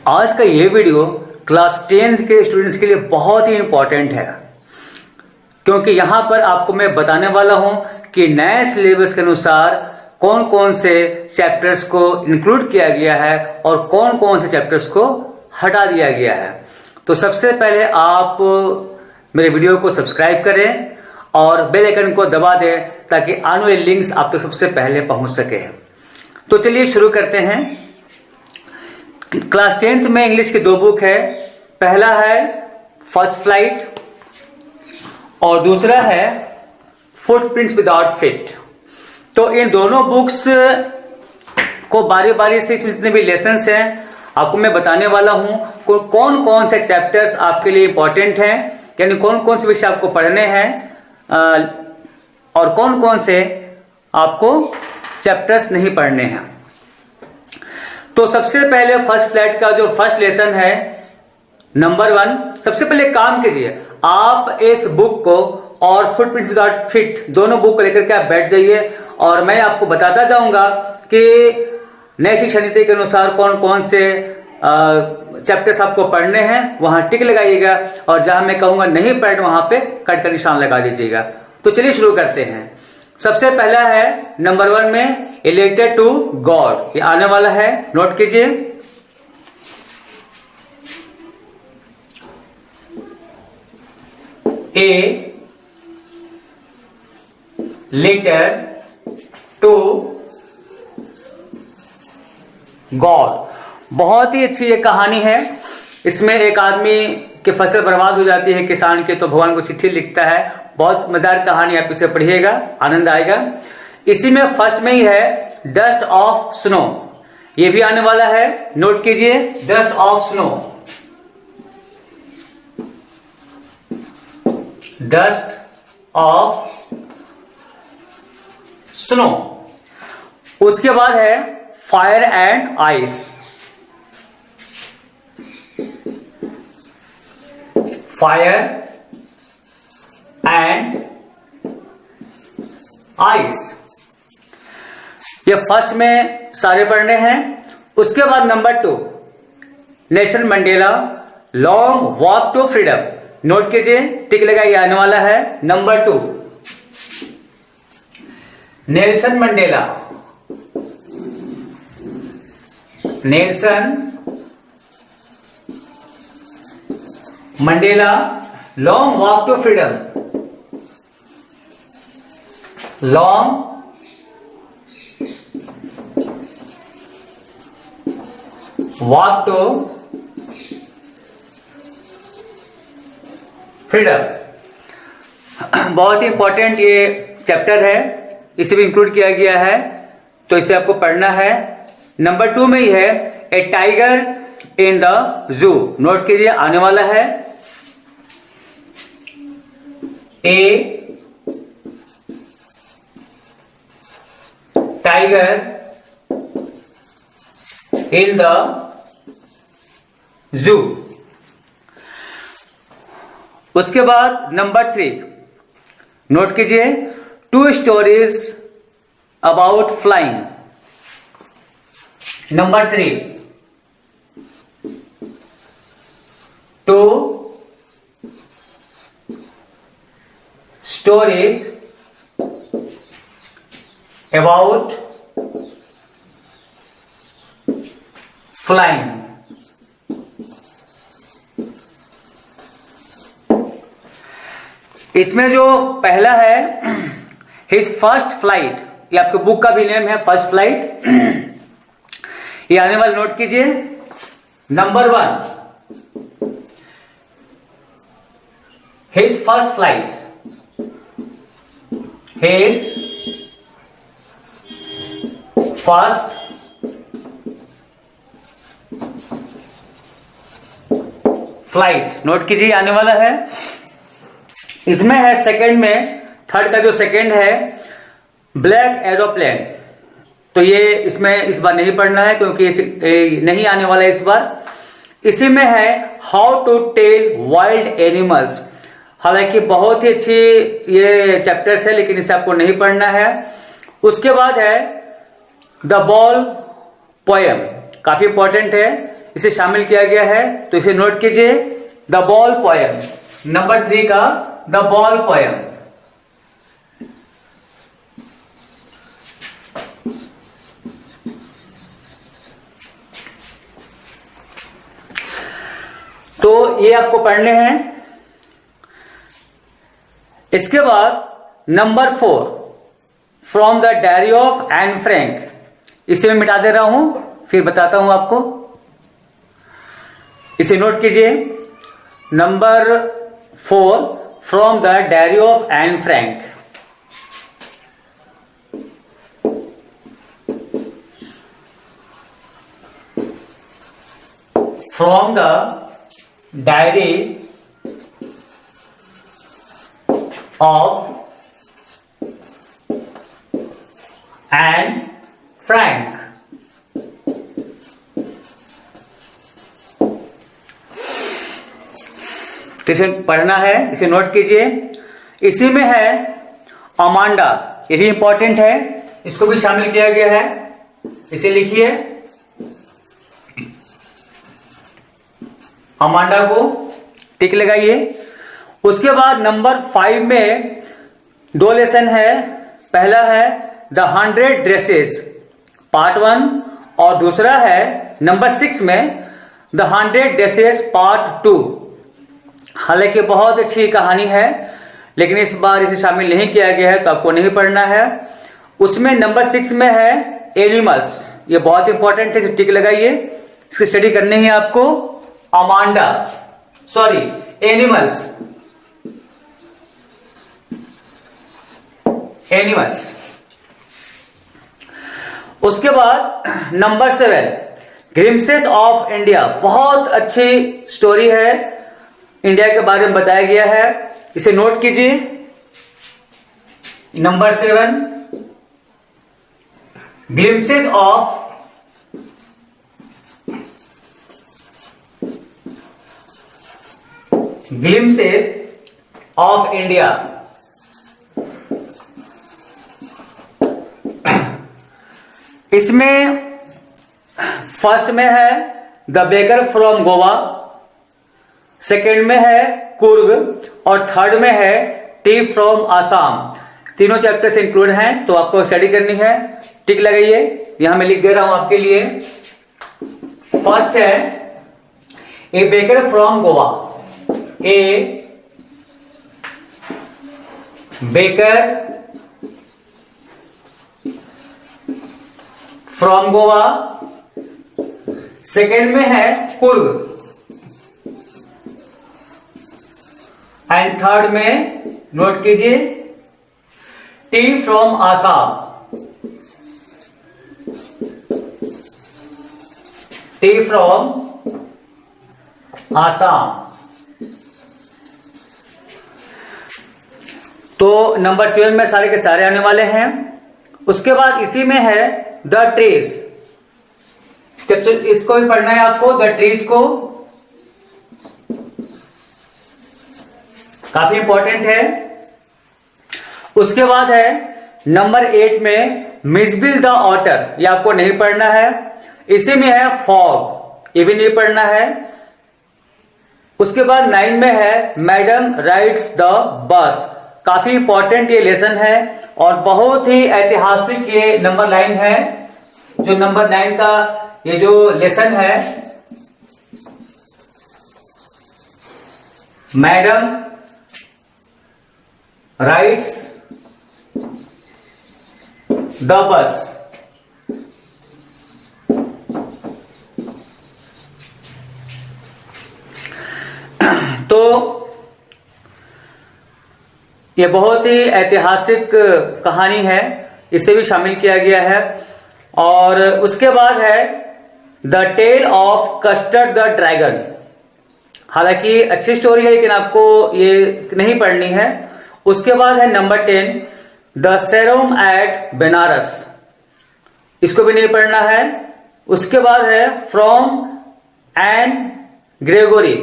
आज का ये वीडियो क्लास 10th के स्टूडेंट्स के लिए बहुत ही इंपॉर्टेंट है, क्योंकि यहां पर आपको मैं बताने वाला हूं कि नए सिलेबस के अनुसार कौन कौन से चैप्टर्स को इंक्लूड किया गया है और कौन कौन से चैप्टर्स को हटा दिया गया है। तो सबसे पहले आप मेरे वीडियो को सब्सक्राइब करें और बेल आइकन को दबा दें ताकि आने वाले लिंक्स आप तक सबसे पहले पहुंच सके। तो चलिए शुरू करते हैं। क्लास 10th में इंग्लिश की दो बुक है, पहला है फर्स्ट फ्लाइट और दूसरा है फुटप्रिंट्स विदाउट फीट। तो इन दोनों बुक्स को बारी बारी से इसमें जितने भी लेसन्स हैं आपको मैं बताने वाला हूं कौन कौन से चैप्टर्स आपके लिए इंपॉर्टेंट हैं, यानी कौन कौन से विषय आपको पढ़ने हैं और कौन कौन से आपको चैप्टर्स नहीं पढ़ने हैं। तो सबसे पहले फर्स्ट फ्लैट का जो फर्स्ट लेसन है नंबर 1, सबसे पहले काम कीजिए आप इस बुक को और फुटप्रिंट्स विदाउट फीट दोनों बुक को लेकर के आप बैठ जाइए और मैं आपको बताता जाऊंगा कि नई शिक्षा नीति के अनुसार कौन कौन से चैप्टर्स आपको पढ़ने हैं, वहां टिक लगाइएगा और जहां मैं कहूंगा नहीं पढ़ना वहां पे कट का निशान लगा दीजिएगा। तो चलिए शुरू करते हैं। सबसे पहला है नंबर 1 में इलेक्टेड टू गॉड, ये आने वाला है, नोट कीजिए। ए लेटर टू गॉड, बहुत ही अच्छी ये कहानी है। इसमें एक आदमी की फसल बर्बाद हो जाती है किसान के, तो भगवान को चिट्ठी लिखता है। बहुत मजेदार कहानी, आप इसे पढ़िएगा, आनंद आएगा। इसी में फर्स्ट में ही है डस्ट ऑफ स्नो, ये भी आने वाला है, नोट कीजिए dust of snow. Dust of snow. उसके बाद है fire and ice, fire and ice, ये फर्स्ट में सारे पढ़ने हैं। उसके बाद number 2 Nelson Mandela long walk to freedom, note कीजिए, टिक लगाइए, आने वाला है number 2 Nelson Mandela, Nelson Mandela long walk to freedom, long walk to freedom. बहुत ही इंपॉर्टेंट ये चैप्टर है, इसे भी इंक्लूड किया गया है, तो इसे आपको पढ़ना है। नंबर 2 में ही है a tiger in the zoo, note कीजिए, आने वाला है ए टाइगर इन द जू। उसके बाद नंबर 3, नोट कीजिए 2 stories about flying. Number 3 2 stories about flying. इसमें जो पहला है हिज फर्स्ट फ्लाइट, ये आपके बुक का भी नेम है फर्स्ट फ्लाइट, ये आने वाला, नोट कीजिए। Number 1 his first flight, his first flight, note कीजिए, आने वाला है। इसमें है सेकंड में, थर्ड का जो सेकंड है ब्लैक एरोप्लेन, तो ये इसमें इस बार नहीं पढ़ना है क्योंकि नहीं आने वाला है इस बार। इसी में है how to tell wild animals, हालांकि बहुत ही अच्छी ये चैप्टर्स है लेकिन इसे आपको नहीं पढ़ना है। उसके बाद है द बॉल पोएम, काफी इंपॉर्टेंट है, इसे शामिल किया गया है, तो इसे नोट कीजिए। द बॉल पोयम, नंबर 3 का द बॉल पोयम। तो ये आपको पढ़ने हैं। इसके बाद number 4 from the diary of Anne Frank, इसे मैं मिटा दे रहा हूं, फिर बताता हूं आपको। इसे नोट कीजिए। Number 4 from the diary of Anne Frank. From the diary of Anne Frank. तो इसे पढ़ना है, इसे नोट कीजिए। इसी में है अमांडा, ये भी इंपॉर्टेंट है, इसको भी शामिल किया गया है। इसे लिखिए, अमांडा को टिक लगाइए। उसके बाद नंबर 5 में 2 लेसन है। पहला है द 100 ड्रेसेस पार्ट 1 और दूसरा है नंबर 6 में द 100 ड्रेसेस पार्ट 2। हालांकि बहुत अच्छी कहानी है, लेकिन इस बार इसे शामिल नहीं किया गया है, तो आपको नहीं पढ़ना है। उसमें नंबर 6 में है एनिमल्स, ये बहुत इंपॉर्टेंट है, टिक लगाइए, इसकी स्टडी करनी है आपको। Amanda, sorry, animals, animals. उसके बाद नंबर 7 ग्लिम्पसेस ऑफ इंडिया, बहुत अच्छी स्टोरी है, इंडिया के बारे में बताया गया है, इसे नोट कीजिए। Number 7 glimpses of India. इसमें फर्स्ट में है the baker from Goa, second में है कुर्ग और थर्ड में है टी फ्रॉम आसाम। तीनों चैप्टर से इंक्लूड हैं, तो आपको स्टडी करनी है, टिक लगाइए। यहां मैं लिख दे रहा हूं आपके लिए। फर्स्ट है ए baker from Goa, A baker from Goa. Second में है कुर्ग एंड थर्ड में नोट कीजिए T from Assam, T from Assam. तो नंबर 7 में सारे के सारे आने वाले हैं। उसके बाद इसी में है द ट्रीज, स्टेप्स इसको भी पढ़ना है आपको, द ट्रीज को, काफी इंपॉर्टेंट है। उसके बाद है नंबर 8 में मिसबिल द ऑटर, ये आपको नहीं पढ़ना है। इसी में है फॉग, ये भी नहीं पढ़ना है। उसके बाद 9 में है मैडम राइड्स द बस, काफी इंपॉर्टेंट ये लेसन है और बहुत ही ऐतिहासिक ये नंबर 9 है। जो नंबर 9 का ये जो लेसन है, मैडम राइड्स द बस। तो ये बहुत ही ऐतिहासिक कहानी है, इसे भी शामिल किया गया है। और उसके बाद है the tale of custard the dragon, हालांकि अच्छी स्टोरी है लेकिन आपको ये नहीं पढ़नी है। उसके बाद है नंबर 10 द सेरोम एट बनारस, इसको भी नहीं पढ़ना है। उसके बाद है फ्रॉम एन ग्रेगोरी,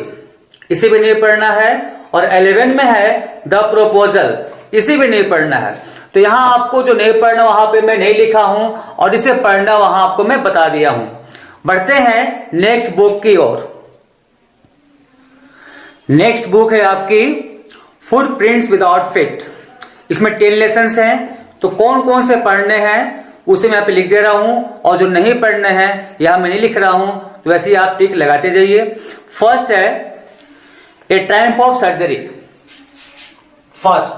इसे भी नहीं पढ़ना है। और 11 में है द प्रोपोजल, इसे भी नहीं पढ़ना है। तो यहां आपको जो नहीं पढ़ना वहां पे मैं नहीं लिखा हूं और इसे पढ़ना वहां आपको मैं बता दिया हूं। बढ़ते हैं नेक्स्ट बुक की ओर। नेक्स्ट बुक है आपकी फुटप्रिंट्स विदाउट फीट। इसमें 10 लेसन्स हैं, तो कौन कौन से पढ़ने हैं उसे मैं यहाँ पे लिख दे रहा हूं, और जो नहीं पढ़ने हैं यहां मैं नहीं लिख रहा हूं, तो वैसे ही आप टिक लगाते जाइए। फर्स्ट है a type of surgery. First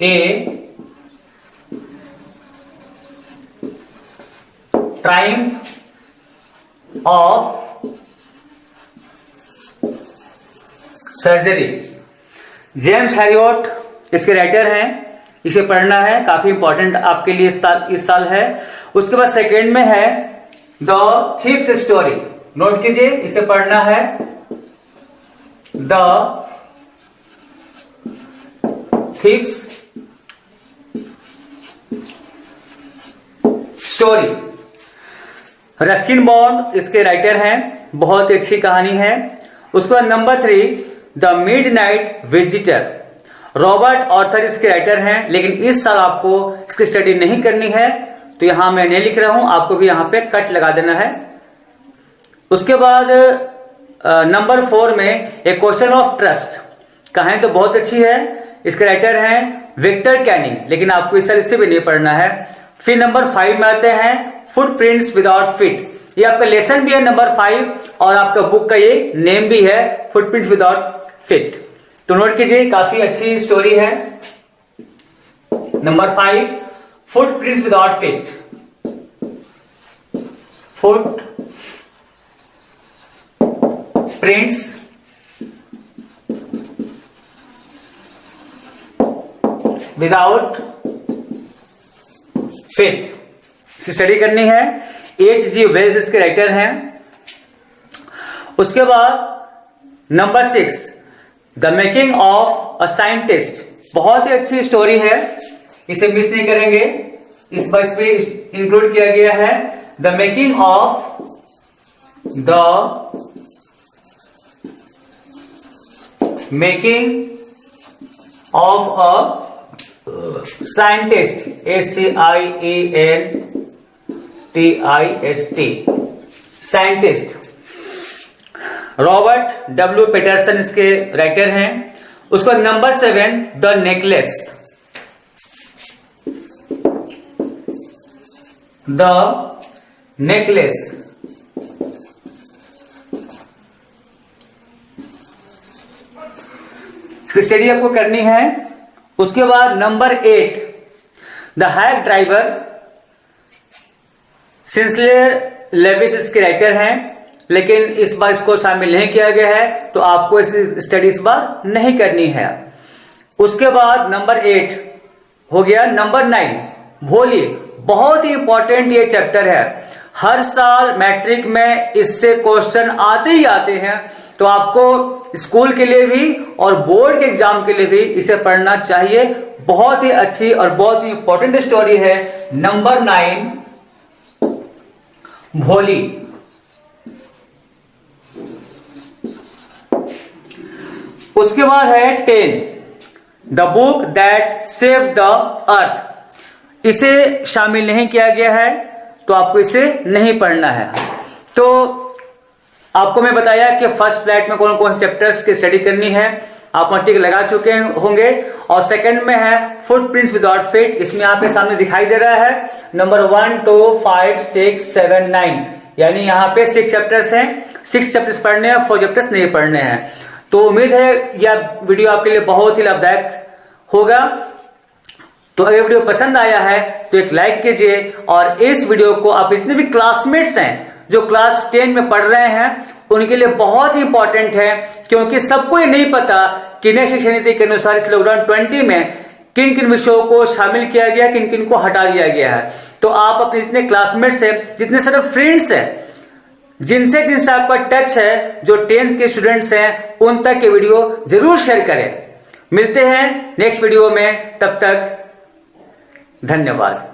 a triumph of surgery. James Herriot इसके राइटर हैं, इसे पढ़ना है, काफी इंपॉर्टेंट आपके लिए इस साल है। उसके बाद सेकेंड में है द थीफ्स स्टोरी। नोट कीजिए, इसे पढ़ना है the thief's story. Ruskin Bond इसके राइटर हैं, बहुत ही अच्छी कहानी है। उसके बाद number 3 the midnight visitor. Robert Arthur इसके राइटर हैं, लेकिन इस साल आपको इसकी स्टडी नहीं करनी है, तो यहां मैं नहीं लिख रहा हूं, आपको भी यहां पे कट लगा देना है। उसके बाद नंबर 4 में ए क्वेश्चन ऑफ ट्रस्ट। कहानी तो बहुत अच्छी है, इसके राइटर हैं विक्टर कैनिंग, लेकिन आपको इस साल इससे भी नहीं पढ़ना है। फिर नंबर 5 में आते हैं फुटप्रिंट्स विदाउट फीट। ये आपका लेसन भी है नंबर 5, और आपका बुक का ये नेम भी है फुटप्रिंट्स विदाउट फीट। तो नोट कीजिए, काफी अच्छी स्टोरी है। Number 5 footprints without feet. Foot prints without feet study करनी है। H.G. वेल्स इसके राइटर हैं। उसके बाद number 6 the making of a scientist. बहुत ही अच्छी स्टोरी है, इसे मिस नहीं करेंगे, इस बार इसमें इंक्लूड किया गया है। The making of a scientist, SCIENTIST, scientist. Robert W Patterson इसके राइटर हैं। उसको number 7 the necklace. The necklace इसकी स्टडी आपको करनी है। उसके बाद number 8 the hack driver. Sinclair Lewis इसके राइटर हैं, लेकिन इस बार इसको शामिल नहीं किया गया है, तो आपको इसकी स्टडी इस बार नहीं करनी है। उसके बाद नंबर 8 हो गया। नंबर 9 भोली। बहुत ही इंपॉर्टेंट ये चैप्टर है, हर साल मैट्रिक में इससे क्वेश्चन आते ही आते हैं, तो आपको स्कूल के लिए भी और बोर्ड के एग्जाम के लिए भी इसे पढ़ना चाहिए। बहुत ही अच्छी और बहुत ही इंपॉर्टेंट स्टोरी है। नंबर 9 भोली। उसके बाद है 10 the book that save the earth. इसे शामिल नहीं किया गया है, तो आपको इसे नहीं पढ़ना है। तो आपको मैं बताया कि फर्स्ट फ्लैट में कौन कौन चैप्टर्स की स्टडी करनी है, आप टिक लगा चुके होंगे। और सेकंड में है फुटप्रिंट्स विदाउट फीट। इसमें आपके सामने दिखाई दे रहा है नंबर 1 2 5 6 7 9, यानी यहाँ पे 6 चैप्टर्स हैं। 6 चैप्टर्स पढ़ने हैं, 4 चैप्टर्स नहीं पढ़ने हैं। तो उम्मीद है यह वीडियो आपके लिए बहुत ही लाभदायक होगा। तो अगर वीडियो पसंद आया है तो एक लाइक कीजिए, और इस वीडियो को आप जितने भी क्लासमेट्स हैं जो क्लास 10 में पढ़ रहे हैं उनके लिए बहुत ही इंपॉर्टेंट है, क्योंकि सबको ये नहीं पता कि नई शिक्षा नीति के अनुसार इस लॉकडाउन 20 में किन किन विषयों को शामिल किया गया, किन किन को हटा दिया गया है। तो आप अपने जितने क्लासमेट्स हैं, जितने सारे फ्रेंड्स हैं, जिनसे आपका टच है, जो 10th के स्टूडेंट्स हैं, उन तक ये वीडियो जरूर शेयर करें। मिलते हैं नेक्स्ट वीडियो में, तब तक धन्यवाद।